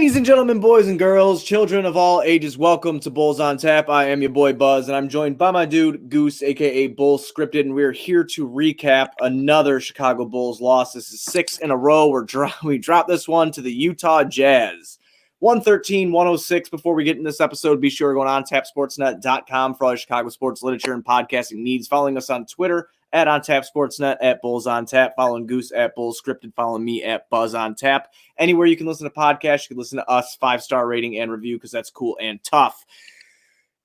Ladies and gentlemen, boys and girls, children of all ages, welcome to Bulls on Tap. I am your boy Buzz, and I'm joined by my dude Goose, aka Bulls Scripted, and we're here to recap another Chicago Bulls loss. This is 6 in a row. We dropped this one to the Utah Jazz. 113-106. Before we get in this episode, be sure to go on tapsportsnet.com for all your Chicago sports literature and podcasting needs. Following us on Twitter at OnTapSportsNet, at Bulls on Tap, following Goose at Bulls Scripted, following me at Buzz on Tap. Anywhere you can listen to podcasts, you can listen to us, 5-star rating and review, because that's cool and tough.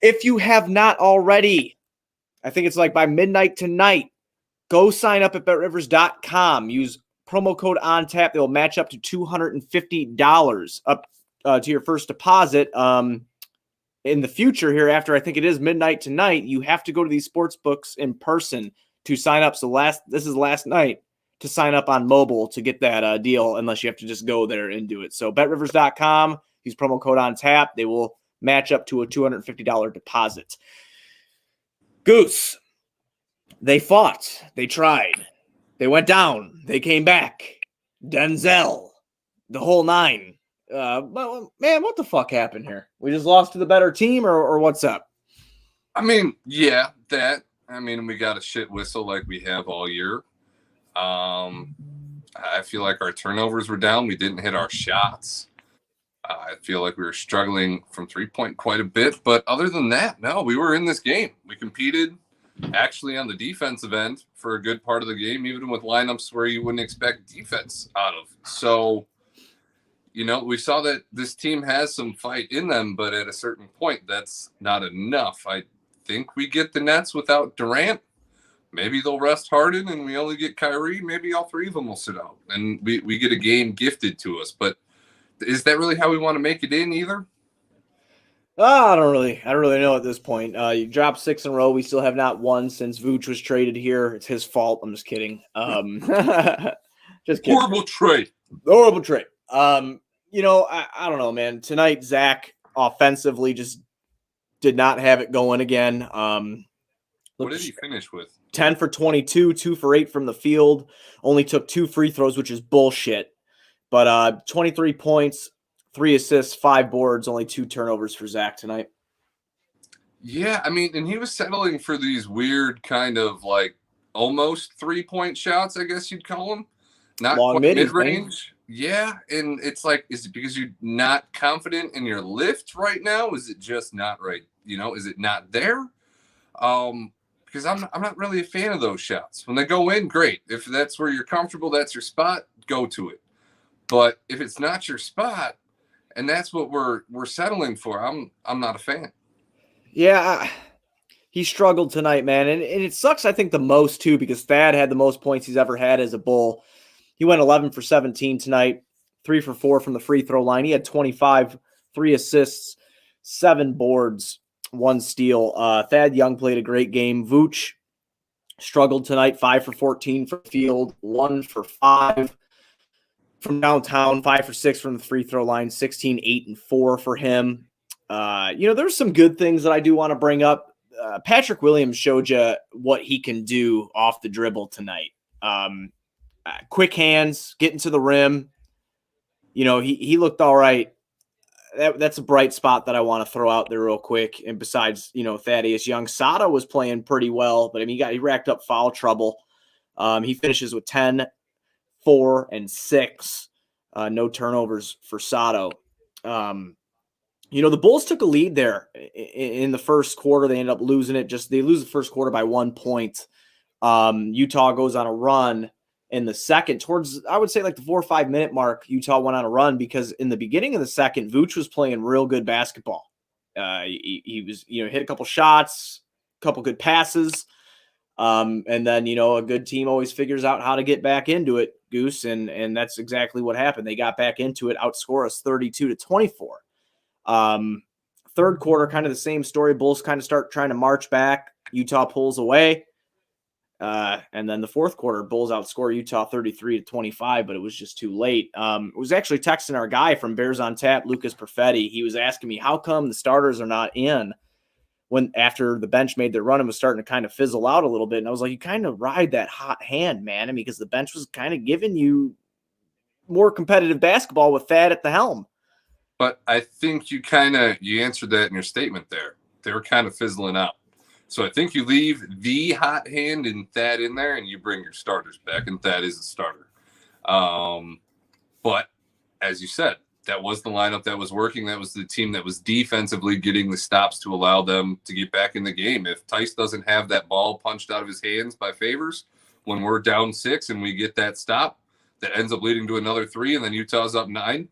If you have not already, I think it's like by midnight tonight, go sign up at BetRivers.com. Use promo code ONTAP. They will match up to $250 up to your first deposit. In the future here, after I think it is midnight tonight, you have to go to these sports books in person to sign up. So this is last night to sign up on mobile to get that deal, unless you have to just go there and do it. So BetRivers.com, use promo code ONTAP. They will match up to a $250 deposit. Goose, they fought. They tried. They went down. They came back. Denzel, the whole nine. But man, what the fuck happened here? We just lost to the better team, or what's up? I mean, yeah, that. I mean, we got a shit whistle like we have all year. I feel like our turnovers were down. We didn't hit our shots. I feel like we were struggling from three-point quite a bit. But other than that, no, we were in this game. We competed actually on the defensive end for a good part of the game, even with lineups where you wouldn't expect defense out of. So, you know, we saw that this team has some fight in them, but at a certain point, that's not enough. I think we get the Nets without Durant. Maybe they'll rest Harden and we only get Kyrie. Maybe all three of them will sit out and we get a game gifted to us. But is that really how we want to make it in either? I don't really know at this point. You dropped 6 in a row. We still have not won since Vooch was traded here. It's his fault. I'm just kidding. Just kidding. Horrible trade. You know, I don't know, man. Tonight, Zach offensively just did not have it going again. What did he finish with? 10 for 22, 2 for 8 from the field. Only took 2 free throws, which is bullshit. But 23 points, 3 assists, 5 boards, only 2 turnovers for Zach tonight. Yeah, I mean, and he was settling for these weird kind of like almost 3-point shots, I guess you'd call them. Not long mid-range. Yeah, and it's like, is it because you're not confident in your lift right now? Is it just not right? You know, is it not there? Because I'm not really a fan of those shots. When they go in, great. If that's where you're comfortable, that's your spot, go to it. But if it's not your spot, and that's what we're settling for, I'm not a fan. Yeah, he struggled tonight, man, and it sucks. I think the most too, because Thad had the most points he's ever had as a Bull. He went 11 for 17 tonight, 3 for 4 from the free throw line. He had 25, 3 assists, 7 boards, 1 steal. Thad Young played a great game. Vooch struggled tonight, 5 for 14 from the field, 1 for 5 from downtown, 5 for 6 from the free throw line, 16, 8, and 4 for him. You know, there's some good things that I do want to bring up. Patrick Williams showed you what he can do off the dribble tonight. Quick hands, getting to the rim. You know, he looked all right. That's a bright spot that I want to throw out there real quick. And besides, you know, Thaddeus Young, Sada was playing pretty well, but I mean, he racked up foul trouble. He finishes with 10, 4, and 6. No turnovers for Sato. You know, the Bulls took a lead there in the first quarter. They ended up losing it. They lose the first quarter by 1 point. Utah goes on a run in the second. Towards, I would say, like the 4 or 5 minute mark, Utah went on a run because in the beginning of the second, Vooch was playing real good basketball. He was, you know, hit a couple shots, a couple good passes. And then, you know, a good team always figures out how to get back into it, Goose. And that's exactly what happened. They got back into it, outscore us 32-24. Third quarter, kind of the same story. Bulls kind of start trying to march back. Utah pulls away. And then the fourth quarter, Bulls outscore Utah 33-25, but it was just too late. It was actually texting our guy from Bears on Tap, Lucas Perfetti. He was asking me, how come the starters are not in when after the bench made their run and was starting to kind of fizzle out a little bit? And I was like, you kind of ride that hot hand, man. I mean, because the bench was kind of giving you more competitive basketball with Thad at the helm. But I think you answered that in your statement there. They were kind of fizzling out. So I think you leave the hot hand and Thad in there, and you bring your starters back, and Thad is a starter. But as you said, that was the lineup that was working. That was the team that was defensively getting the stops to allow them to get back in the game. If Tice doesn't have that ball punched out of his hands by Favors when we're down 6 and we get that stop that ends up leading to another 3, and then Utah's up 9,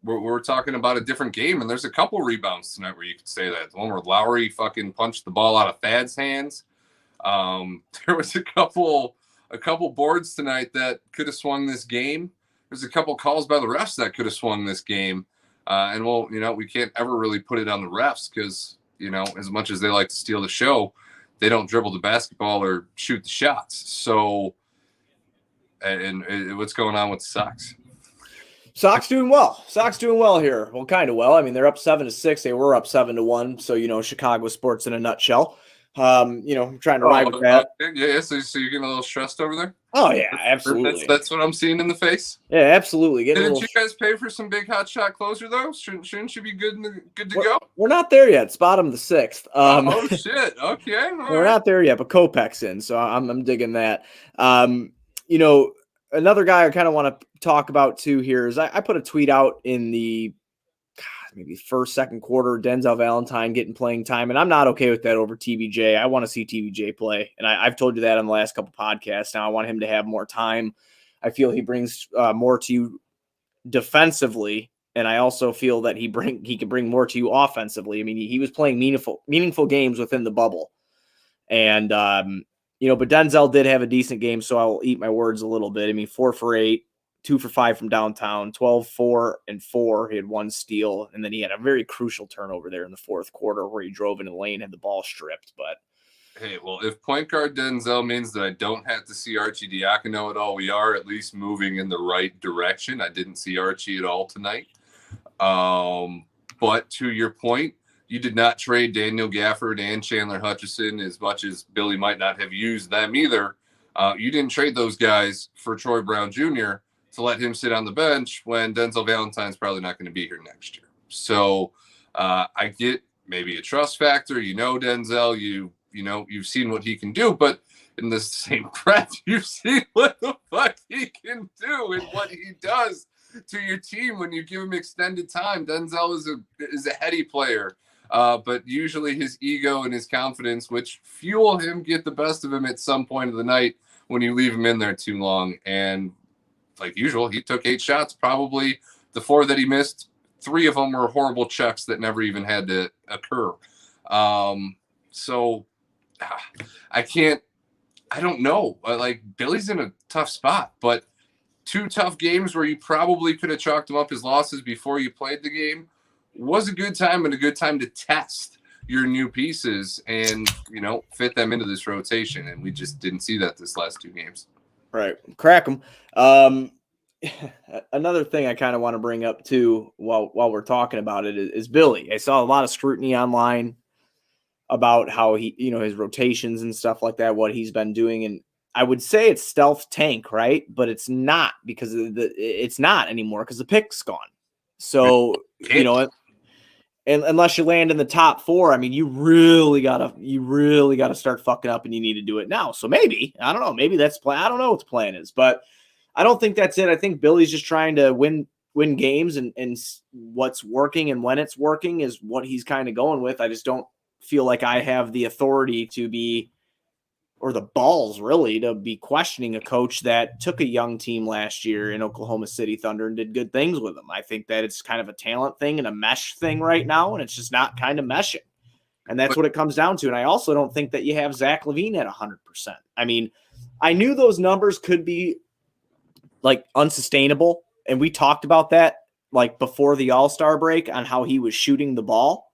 we're talking about a different game. And there's a couple rebounds tonight where you could say that. The one where Lowry fucking punched the ball out of Thad's hands. There was a couple boards tonight that could have swung this game. There's a couple calls by the refs that could have swung this game. And we can't ever really put it on the refs because, as much as they like to steal the show, they don't dribble the basketball or shoot the shots. So, and what's going on with the Sox? Sox doing well. Sox doing well here. Well, kind of well. I mean, they're up 7-6. They were up 7-1. So, Chicago sports in a nutshell. I'm trying to ride with that. Yeah. So you're getting a little stressed over there? Oh yeah, absolutely. That's what I'm seeing in the face. Yeah, absolutely. Didn't you guys pay for some big hot shot closer though? Shouldn't you be good to go? We're not there yet. It's bottom of the 6th. Oh shit. Okay. We're not there yet, but Kopech's in, so I'm digging that. Another guy I kind of want to talk about too here is I put a tweet out in the maybe first, second quarter, Denzel Valentine getting playing time, and I'm not okay with that over TBJ. I want to see TBJ play, and I've told you that on the last couple podcasts. Now I want him to have more time. I feel he brings more to you defensively, and I also feel that he can bring more to you offensively. I mean, he was playing meaningful games within the bubble, and but Denzel did have a decent game, so I'll eat my words a little bit. I mean, 4 for 8. 2 for 5 from downtown, 12, 4, and 4. He had 1 steal, and then he had a very crucial turnover there in the fourth quarter where he drove into the lane, had the ball stripped. But hey, well, if point guard Denzel means that I don't have to see Archie Diacono at all, we are at least moving in the right direction. I didn't see Archie at all tonight. But to your point, you did not trade Daniel Gafford and Chandler Hutchison as much as Billy might not have used them either. You didn't trade those guys for Troy Brown Jr. to let him sit on the bench when Denzel Valentine's probably not going to be here next year. So I get maybe a trust factor. Denzel, you've seen what he can do, but in the same breath, you've seen what the fuck he can do and what he does to your team when you give him extended time. Denzel is a heady player, but usually his ego and his confidence, which fuel him, get the best of him at some point of the night when you leave him in there too long. And like usual, he took 8 shots. Probably the 4 that he missed, 3 of them were horrible checks that never even had to occur. So I don't know. Like Billy's in a tough spot, but 2 tough games where you probably could have chalked them up as losses before you played the game was a good time and a good time to test your new pieces and, fit them into this rotation. And we just didn't see that this last 2 games. Right. Crack them. Another thing I kind of want to bring up too, while we're talking about it is Billy. I saw a lot of scrutiny online about how he, his rotations and stuff like that, what he's been doing. And I would say it's stealth tank, right? But it's not because it's not anymore because the pick's gone. So, and unless you land in the top 4, I mean, you really gotta start fucking up, and you need to do it now. So maybe, I don't know, maybe that's plan. I don't know what the plan is, but I don't think that's it. I think Billy's just trying to win games, and what's working and when it's working is what he's kind of going with. I just don't feel like I have the authority to be, or the balls really, to be questioning a coach that took a young team last year in Oklahoma City Thunder and did good things with them. I think that it's kind of a talent thing and a mesh thing right now, and it's just not kind of meshing. And that's what it comes down to. And I also don't think that you have Zach LaVine at 100%. I mean, I knew those numbers could be like unsustainable. And we talked about that like before the All-Star break on how he was shooting the ball.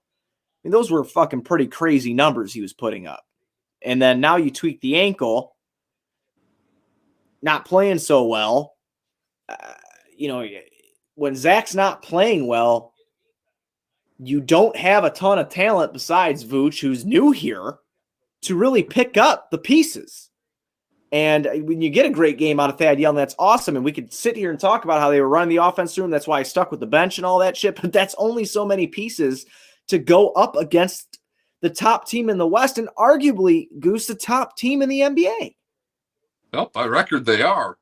I mean, those were fucking pretty crazy numbers he was putting up. And then now you tweak the ankle, not playing so well. When Zach's not playing well, you don't have a ton of talent besides Vooch, who's new here, to really pick up the pieces. And when you get a great game out of Thad Young, that's awesome. And we could sit here and talk about how they were running the offense through him. That's why I stuck with the bench and all that shit. But that's only so many pieces to go up against the top team in the West and arguably, Goose, the top team in the NBA. Well, by record, they are.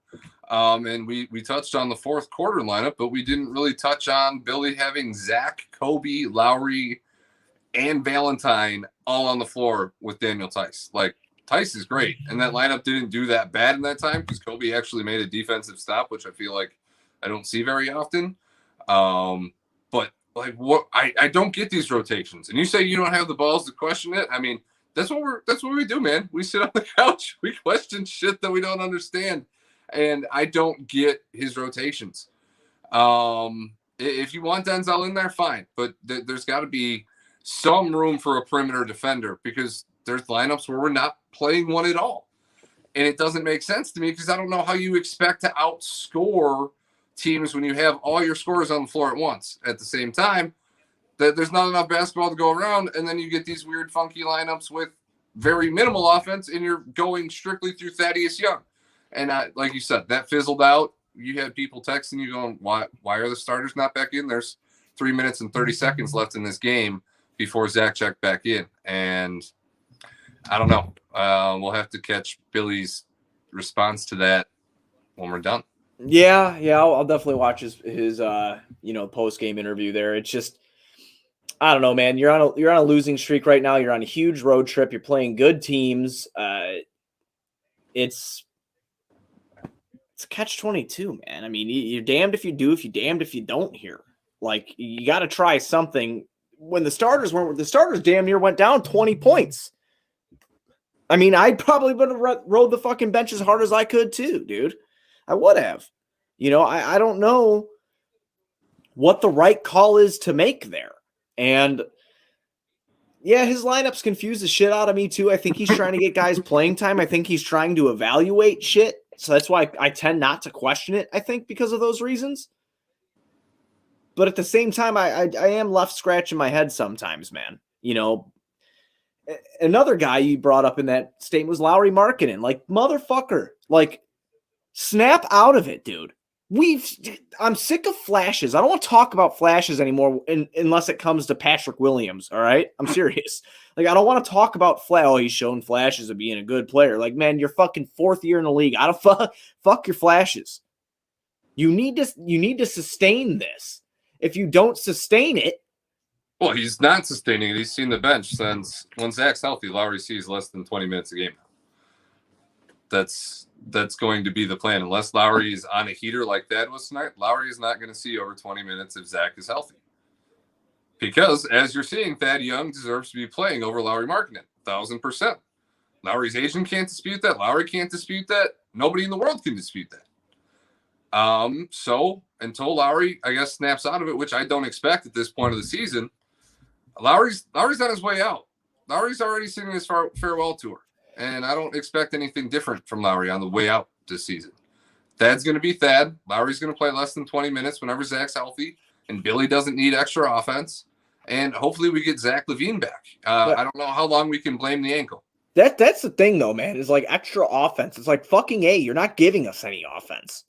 And we touched on the fourth quarter lineup, but we didn't really touch on Billy having Zach, Kobe, Lowry, and Valentine all on the floor with Daniel Tice. Like, Tice is great, and that lineup didn't do that bad in that time because Kobe actually made a defensive stop, which I feel like I don't see very often. But like, what I don't get these rotations. And you say you don't have the balls to question it. I mean, that's what we do, man. We sit on the couch, we question shit that we don't understand, and I don't get his rotations. If you want Denzel in there, fine, but there's got to be some room for a perimeter defender because there's lineups where we're not playing one at all. And it doesn't make sense to me because I don't know how you expect to outscore teams when you have all your scorers on the floor at once. At the same time, there's not enough basketball to go around, and then you get these weird, funky lineups with very minimal offense, and you're going strictly through Thaddeus Young. And like you said, that fizzled out. You had people texting you going, why are the starters not back in? There's 3 minutes and 30 seconds left in this game before Zach checked back in. And I don't know. We'll have to catch Billy's response to that when we're done. Yeah, I'll definitely watch his post game interview there. It's just, I don't know, man. You're on a losing streak right now. You're on a huge road trip. You're playing good teams. It's a catch-22, man. I mean, you're damned if you do, if you're damned if you don't here. Like, you got to try something. When the starters damn near went down 20 points. I mean, I probably would have rode the fucking bench as hard as I could too, dude. I would have. I don't know what the right call is to make there. And yeah, his lineups confuse the shit out of me too. I think he's trying to get guys playing time. I think he's trying to evaluate shit. So that's why I tend not to question it, I think, because of those reasons. But at the same time, I am left scratching my head sometimes, man. Another guy you brought up in that statement was Lauri Markkanen. Like, motherfucker, like, snap out of it, dude. I'm sick of flashes. I don't want to talk about flashes anymore unless it comes to Patrick Williams, all right? I'm serious. Like, I don't want to talk about he's shown flashes of being a good player. Like, man, you're fucking fourth year in the league. I don't fuck your flashes. You need to sustain this. If you don't sustain it, well, he's not sustaining it. He's seen the bench since when Zach's healthy. Lowry sees less than 20 minutes a game. That's going to be the plan. Unless Lowry is on a heater like that was tonight, Lowry is not going to see over 20 minutes if Zach is healthy. Because, as you're seeing, Thad Young deserves to be playing over Lauri Markkanen, 1,000%. Lowry's agent can't dispute that. Lowry can't dispute that. Nobody in the world can dispute that. So, until Lowry, I guess, snaps out of it, which I don't expect at this point of the season, Lowry's on his way out. Lowry's already singing his farewell tour. And I don't expect anything different from Lowry on the way out this season. Thad's going to be Thad. Lowry's going to play less than 20 minutes whenever Zach's healthy. And Billy doesn't need extra offense. And hopefully we get Zach LaVine back. I don't know how long we can blame the ankle. That's the thing, though, man, is like extra offense. It's like fucking A, you're not giving us any offense.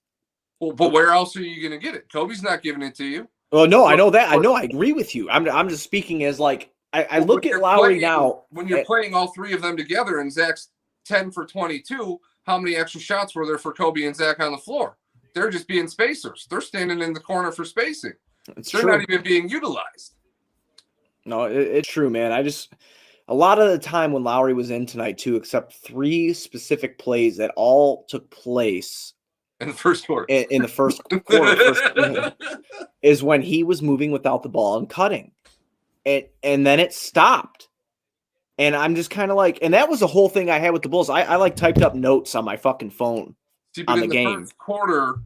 Well, but where else are you going to get it? Kobe's not giving it to you. Well, no, I know that. I know. I agree with you. I'm just speaking as like, I look at Lowry now. When you're playing all three of them together and Zach's 10 for 22, how many extra shots were there for Kobe and Zach on the floor? They're just being spacers. They're standing in the corner for spacing. They're not even being utilized. No, it's true, man. A lot of the time when Lowry was in tonight, too, except 3 specific plays that all took place in the first quarter. In the first quarter, is when he was moving without the ball and cutting. And then it stopped. And I'm just kind of like, and that was the whole thing I had with the Bulls. I like typed up notes on my fucking phone on the game. First quarter,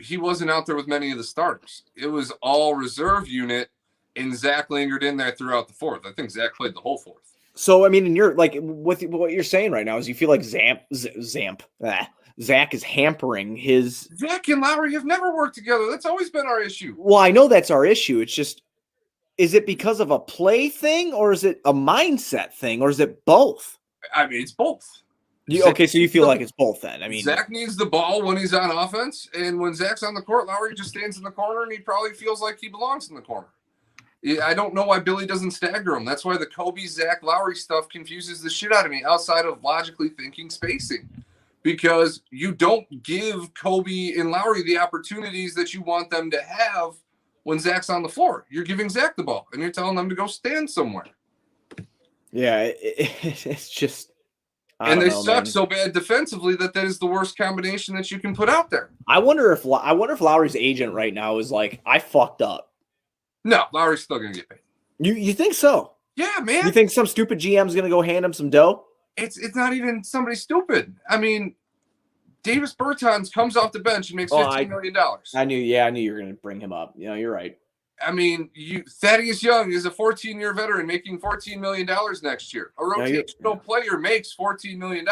he wasn't out there with many of the starters. It was all reserve unit, and Zach lingered in there throughout the fourth. I think Zach played the whole fourth. So, I mean, and you're like, what you're saying right now is you feel like Zach is hampering his. Zach and Lowry have never worked together. That's always been our issue. Well, I know that's our issue. It's just, is it because of a play thing, or is it a mindset thing, or is it both? I mean, it's both. Okay, so you feel like it's both then. I mean, Zach needs the ball when he's on offense, and when Zach's on the court, Lowry just stands in the corner, and he probably feels like he belongs in the corner. I don't know why Billy doesn't stagger him. That's why the Kobe, Zach, Lowry stuff confuses the shit out of me outside of logically thinking spacing. Because you don't give Kobe and Lowry the opportunities that you want them to have when Zach's on the floor. You're giving Zach the ball, and you're telling them to go stand somewhere. Yeah, it's just... And they suck so bad defensively that is the worst combination that you can put out there. I wonder if Lowry's agent right now is like, I fucked up. No, Lowry's still gonna get paid. You think so? Yeah, man. You think some stupid GM's gonna go hand him some dough? It's not even somebody stupid. I mean, Davis Bertans comes off the bench and makes $15 million. I knew you were gonna bring him up. You know, you're right. I mean, Thaddeus Young is a 14-year veteran making $14 million next year. A rotational player makes $14 million.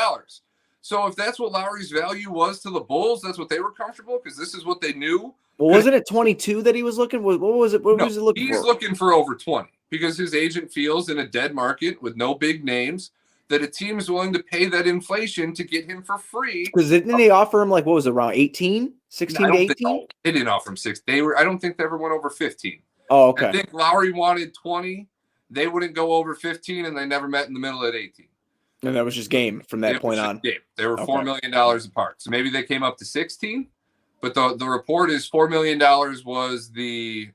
So if that's what Lowry's value was to the Bulls, that's what they were comfortable because this is what they knew. Well, wasn't it 22 that he was looking? What was it? What was he looking for? He's looking for over 20 because his agent feels in a dead market with no big names that a team is willing to pay that inflation to get him for free. Because didn't they offer him like, what was it, around 18? 16 to 18? They didn't offer him 6. I don't think they ever went over 15. Oh, okay. I think Lowry wanted 20. They wouldn't go over 15, and they never met in the middle at 18. And that was just game from that point on. Game. They were $4 million apart. So maybe they came up to 16. But the report is $4 million was the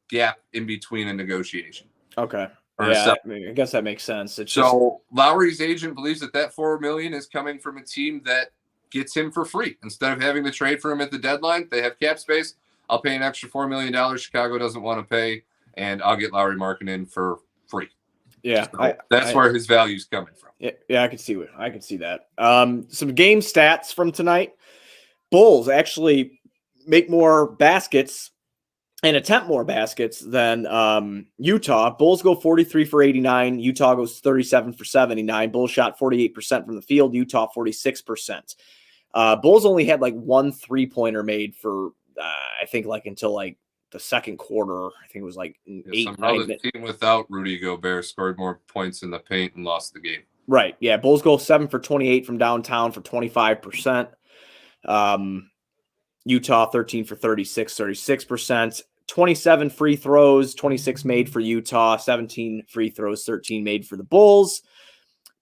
gap in between a negotiation. Okay. Yeah, I guess that makes sense. Lowry's agent believes that $4 million is coming from a team that gets him for free. Instead of having to trade for him at the deadline, they have cap space. I'll pay an extra $4 million Chicago doesn't want to pay, and I'll get Lowry Markkanen for free. Yeah. So that's where his value's coming from. Yeah, I can see that. Some game stats from tonight. Bulls actually make more baskets and attempt more baskets than Utah. Bulls go 43 for 89. Utah goes 37 for 79. Bulls shot 48% from the field. Utah 46%. Bulls only had like one 3-pointer made for I think like until like the second quarter. I think it was like 8-9 minutes. The team without Rudy Gobert scored more points in the paint and lost the game. Right. Yeah. Bulls go 7 for 28 from downtown for 25%. Utah 13 for 36, 36%. 27 free throws, 26 made for Utah, 17 free throws, 13 made for the Bulls.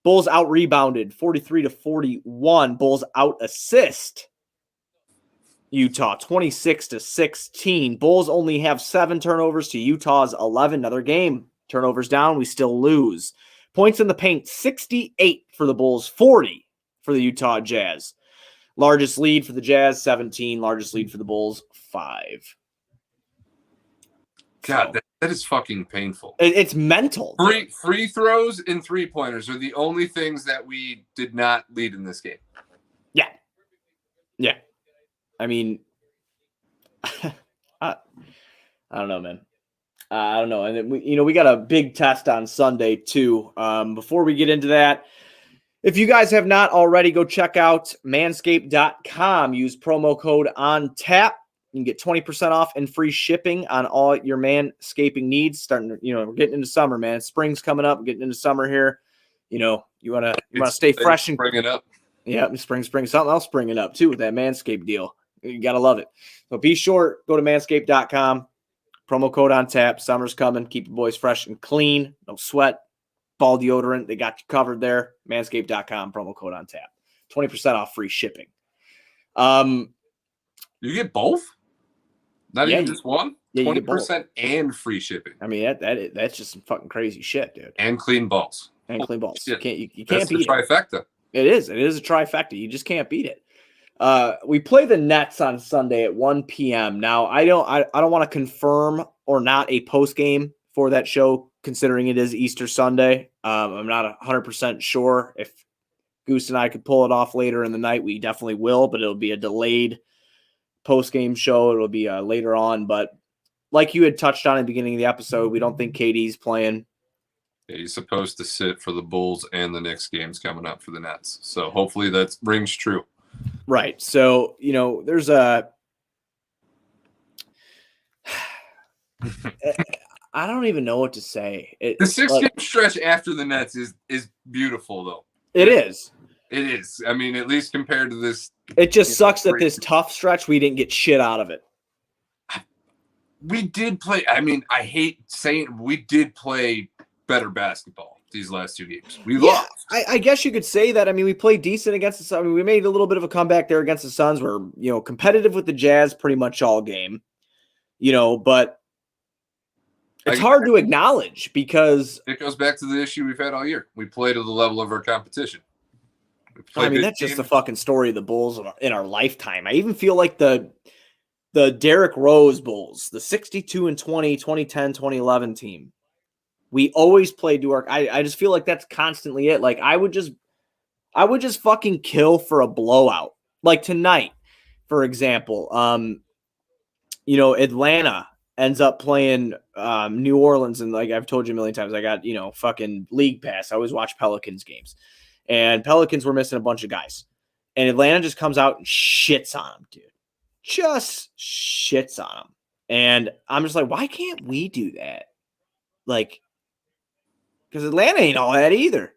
Bulls out rebounded 43 to 41. Bulls out assist Utah 26 to 16. Bulls only have 7 turnovers to Utah's 11. Another game. Turnovers down, we still lose. Points in the paint 68 for the Bulls, 40 for the Utah Jazz. Largest lead for the Jazz 17, largest lead for the Bulls 5. God, that is fucking painful. It's mental. Free throws and 3-pointers are the only things that we did not lead in this game. Yeah. Yeah. I mean, I don't know, man. I don't know. And then we got a big test on Sunday too. Before we get into that, if you guys have not already, go check out manscaped.com. Use promo code ONTAP. You can get 20% off and free shipping on all your manscaping needs. We're getting into summer, man. Spring's coming up. We're getting into summer here. You want to stay fresh and bring it up. Yeah, spring, something else springing up too with that Manscaped deal. You got to love it. So be sure, go to manscaped.com. Promo code ONTAP. Summer's coming. Keep your boys fresh and clean. No sweat. Ball deodorant. They got you covered there. Manscaped.com. Promo code ONTAP. 20% off free shipping. You get both? Not even just one? Yeah, 20% and free shipping. I mean, that's just some fucking crazy shit, dude. And clean balls. And clean balls. You can't That's beat the trifecta. It is a trifecta. You just can't beat it. We play the Nets on Sunday at 1 p.m. Now, I don't want to confirm or not a post game for that show, considering it is Easter Sunday. I'm not 100% sure if Goose and I could pull it off later in the night. We definitely will, but it'll be a delayed post-game show. It'll be later on. But like you had touched on at the beginning of the episode, we don't think KD's playing. Yeah, he's supposed to sit for the Bulls and the Knicks games coming up for the Nets. So hopefully that rings true. Right. So, there's a I don't even know what to say. The 6-game stretch after the Nets is beautiful, though. It is. It is. I mean, at least compared to this. It just sucks that this tough stretch, we didn't get shit out of it. We did play. I mean, I hate saying we did play better basketball these last 2 games. We lost. I guess you could say that. I mean, we played decent against the Suns. I mean, we made a little bit of a comeback there against the Suns. We're, competitive with the Jazz pretty much all game, but it's hard to acknowledge because it goes back to the issue we've had all year. We play to the level of our competition. I mean, that's just the fucking story of the Bulls in our lifetime. I even feel like the Derrick Rose Bulls, the 62-20, 2010, 2011 team, we always played to our. I just feel like that's constantly it. Like I would just fucking kill for a blowout. Like tonight, for example, Atlanta ends up playing New Orleans, and like I've told you a million times, I got fucking league pass. I always watch Pelicans games, and Pelicans were missing a bunch of guys, and Atlanta just comes out and shits on them, dude. Just shits on them, and I'm just like, why can't we do that? Like. Because Atlanta ain't all that either.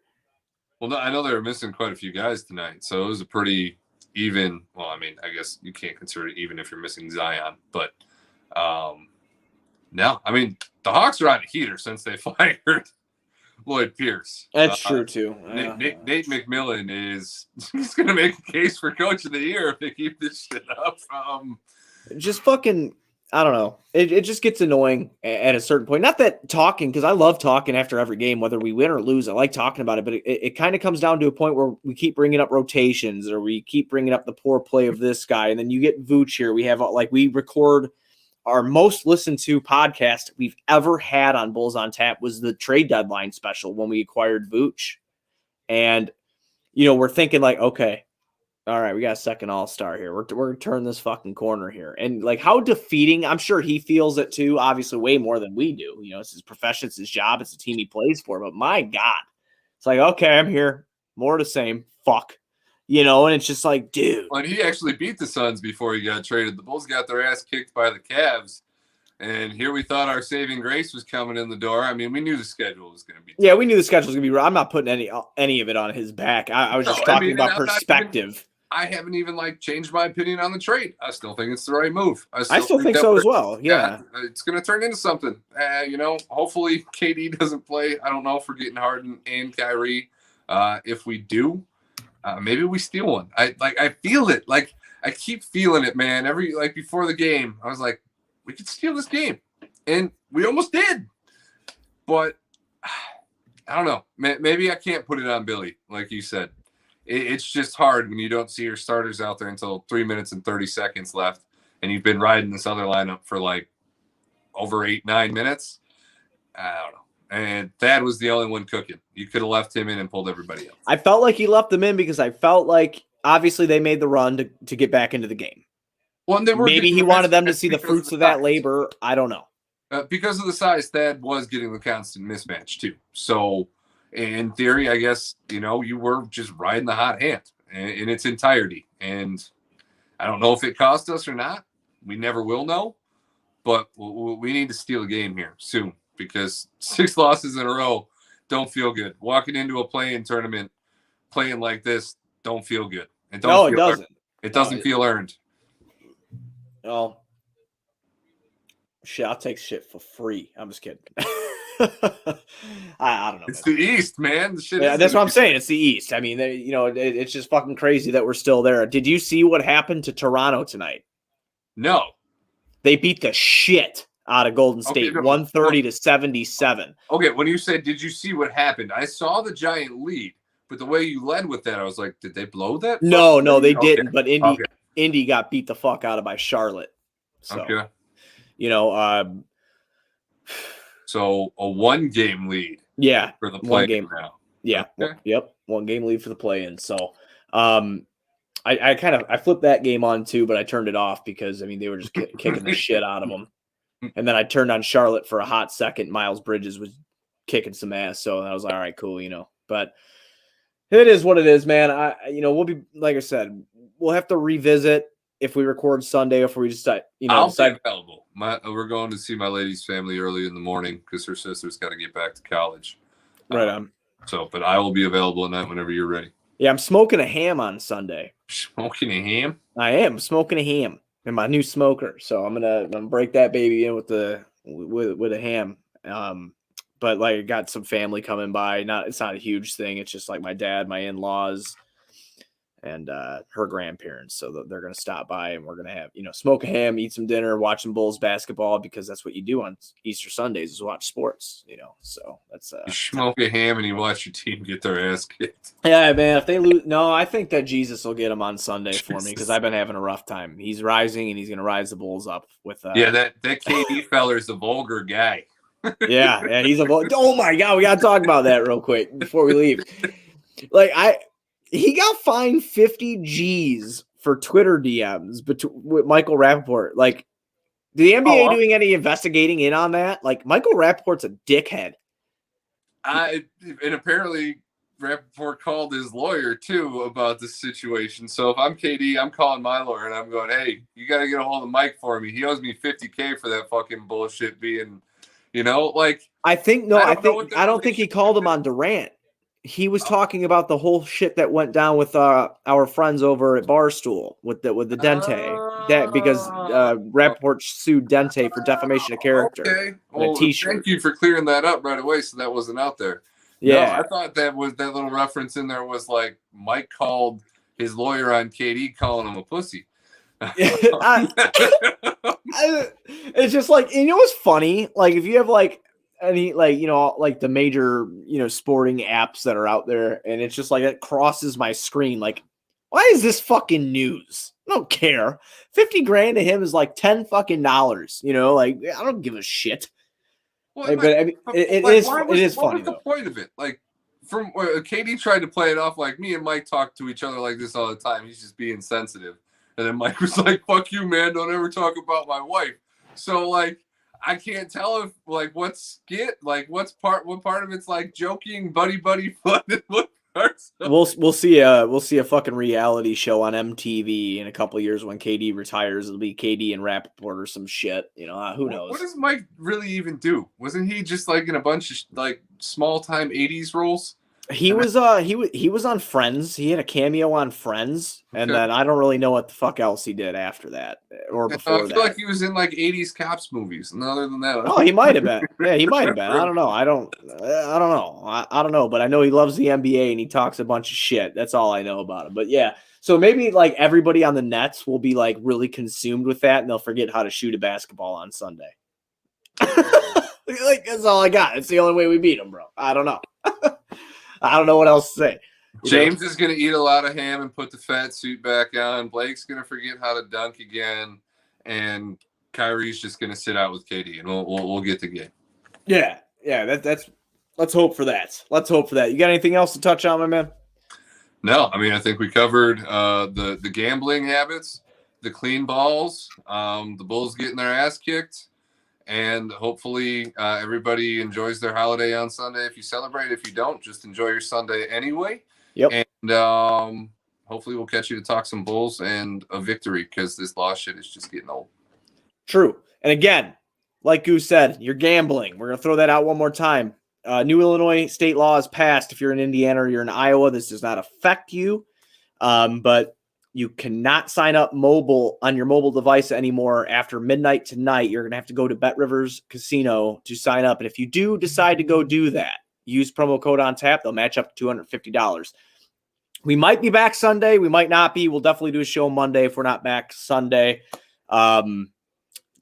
Well, no, I know they were missing quite a few guys tonight, so it was a pretty even. Well, I mean, I guess you can't consider it even if you're missing Zion, but no, I mean the Hawks are on a heater since they fired Lloyd Pierce. That's true too. Nate McMillan he's going to make a case for Coach of the Year if they keep this shit up. Just fucking. I don't know. It just gets annoying at a certain point. Not that talking, because I love talking after every game, whether we win or lose. I like talking about it, but it kind of comes down to a point where we keep bringing up rotations or we keep bringing up the poor play of this guy. And then you get Vooch here. We record our most listened to podcast we've ever had on Bulls on Tap was the trade deadline special when we acquired Vooch. And, we're thinking like, okay, all right, we got a second all-star here. We're going to turn this fucking corner here. And, like, how defeating, I'm sure he feels it too, obviously way more than we do. It's his profession, it's his job, it's the team he plays for. But, my God, it's like, okay, I'm here. More of the same. Fuck. And it's just like, dude. And he actually beat the Suns before he got traded. The Bulls got their ass kicked by the Cavs. And here we thought our saving grace was coming in the door. I mean, we knew the schedule was going to be tough. Yeah, we knew the schedule was going to be. I'm not putting any of it on his back. I was just talking about perspective. I haven't even changed my opinion on the trade. I still think it's the right move. I still think so as well. Yeah. It's going to turn into something. Hopefully KD doesn't play. I don't know if we're getting Harden and Kyrie. If we do, maybe we steal one. I feel it. Like I keep feeling it, man. Before the game, I was like, we could steal this game, and we almost did. But I don't know. Maybe I can't put it on Billy, like you said. It's just hard when you don't see your starters out there until 3 minutes and 30 seconds left, and you've been riding this other lineup for over 8-9 minutes. I don't know. And Thad was the only one cooking. You could have left him in and pulled everybody else. I felt like he left them in because I felt like obviously they made the run to get back into the game. Well, maybe he wanted them to see the fruits of that labor. I don't know. Because of the size, Thad was getting the constant mismatch too. So in theory, I guess, you were just riding the hot hand in its entirety. And I don't know if it cost us or not. We never will know. But we need to steal a game here soon because 6 losses in a row don't feel good. Walking into a play-in tournament playing like this don't feel good. It doesn't. It doesn't feel earned. Oh, shit! I'll take shit for free. I'm just kidding. I don't know. It's the East, man. That's what I'm saying. It's the East. I mean, it's just fucking crazy that we're still there. Did you see what happened to Toronto tonight? No. They beat the shit out of Golden State, 130-77. Okay, when you said, did you see what happened? I saw the giant lead, but the way you led with that, I was like, did they blow that? No, they didn't. But Indy got beat the fuck out of by Charlotte. So, okay. So a 1-game lead. Yeah. For the play now. Yeah. Okay. Yep. 1-game lead for the play-in. So I flipped that game on too, but I turned it off because they were just kicking the shit out of them. And then I turned on Charlotte for a hot second. Miles Bridges was kicking some ass. So I was like, all right, cool, But it is what it is, man. We'll be, like I said, we'll have to revisit if we record Sunday or if we decide, I'll be available. We're going to see my lady's family early in the morning because her sister's got to get back to college. Right on. But I will be available at night whenever you're ready. Yeah, I'm smoking a ham on Sunday. Smoking a ham? I am smoking a ham in my new smoker, so I'm gonna break that baby in with a ham. But like I got some family coming by. It's not a huge thing. It's just like my dad, my in-laws, and her grandparents. So they're gonna stop by and we're gonna have smoke a ham, eat some dinner, watch some Bulls basketball because that's what you do on Easter Sundays is watch sports. So that's You smoke a ham and you watch your team get their ass kicked. Yeah, man. If they lose, no, I think that Jesus will get them on Sunday for me because I've been having a rough time. He's rising and he's going to rise the Bulls up with. That KD feller is a vulgar guy. Yeah, he's a. Oh my God, we got to talk about that real quick before we leave. He got fined 50 G's for Twitter DMs with Michael Rappaport. Like, the NBA doing any investigating in on that? Like, Michael Rappaport's a dickhead. And apparently Rappaport called his lawyer too about this situation. So if I'm KD, I'm calling my lawyer and I'm going, hey, you got to get a hold of Mike for me. He owes me $50K for that fucking bullshit being, like. I don't think he called him on Durant. He was talking about the whole shit that went down with our friends over at Barstool with the Dente. That because Rappaport sued Dente for defamation of character. Okay. Well, thank you for clearing that up right away, so that wasn't out there. Yeah, no, I thought that little reference in there was like Mike called his lawyer on KD calling him a pussy. It's just like what's funny? Like if you have like any like the major sporting apps that are out there, and it's just like it crosses my screen. Like, why is this fucking news? I don't care. 50 grand to him is like $10 fucking dollars. Like I don't give a shit. Well, it is funny. What's the point of it? Like, from KD tried to play it off like me and Mike talk to each other like this all the time. He's just being sensitive, and then Mike was like, "Fuck you, man! Don't ever talk about my wife." So like, I can't tell if like what part of it's like joking, buddy fun, and what parts. We'll see a fucking reality show on MTV in a couple of years when KD retires. It'll be KD and Rappaport or some shit. Who knows? What does Mike really even do? Wasn't he just like in a bunch of like small time '80s roles? He was on Friends. He had a cameo on Friends, and then I don't really know what the fuck else he did after that or before that. I feel like he was in like '80s cops movies, and other than that, he might have been. Yeah, he might have been. I don't know. I don't know. But I know he loves the NBA and he talks a bunch of shit. That's all I know about him. But yeah, so maybe like everybody on the Nets will be like really consumed with that, and they'll forget how to shoot a basketball on Sunday. Like that's all I got. It's the only way we beat them, bro. I don't know. I don't know what else to say. James is going to eat a lot of ham and put the fat suit back on. Blake's going to forget how to dunk again, and Kyrie's just going to sit out with KD, and we'll get the game. Yeah. That's. Let's hope for that. You got anything else to touch on, my man? No, I mean I think we covered the gambling habits, the clean balls, the Bulls getting their ass kicked. And hopefully everybody enjoys their holiday on Sunday. If you celebrate, if you don't, just enjoy your Sunday anyway. Yep. And hopefully we'll catch you to talk some Bulls and a victory because this loss shit is just getting old. True. And again, like Goose said, you're gambling. We're going to throw that out one more time. New Illinois state law is passed. If you're in Indiana or you're in Iowa, this does not affect you. But you cannot sign up on your mobile device anymore after midnight tonight. You're going to have to go to Bet Rivers Casino to sign up. And if you do decide to go do that, use promo code on tap. They'll match up to $250. We might be back Sunday. We might not be. We'll definitely do a show Monday if we're not back Sunday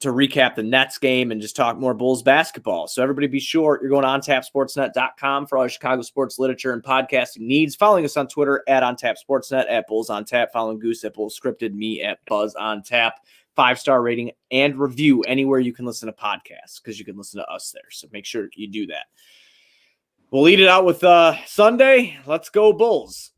to recap the Nets game and just talk more Bulls basketball. So everybody be sure you're going to ontapsportsnet.com for all your Chicago sports literature and podcasting needs. Following us on Twitter at ontapsportsnet, at Bulls on Tap. Following Goose at Bulls Scripted, me at Buzz on Tap. 5-star rating and review anywhere you can listen to podcasts because you can listen to us there. So make sure you do that. We'll lead it out with Sunday. Let's go Bulls.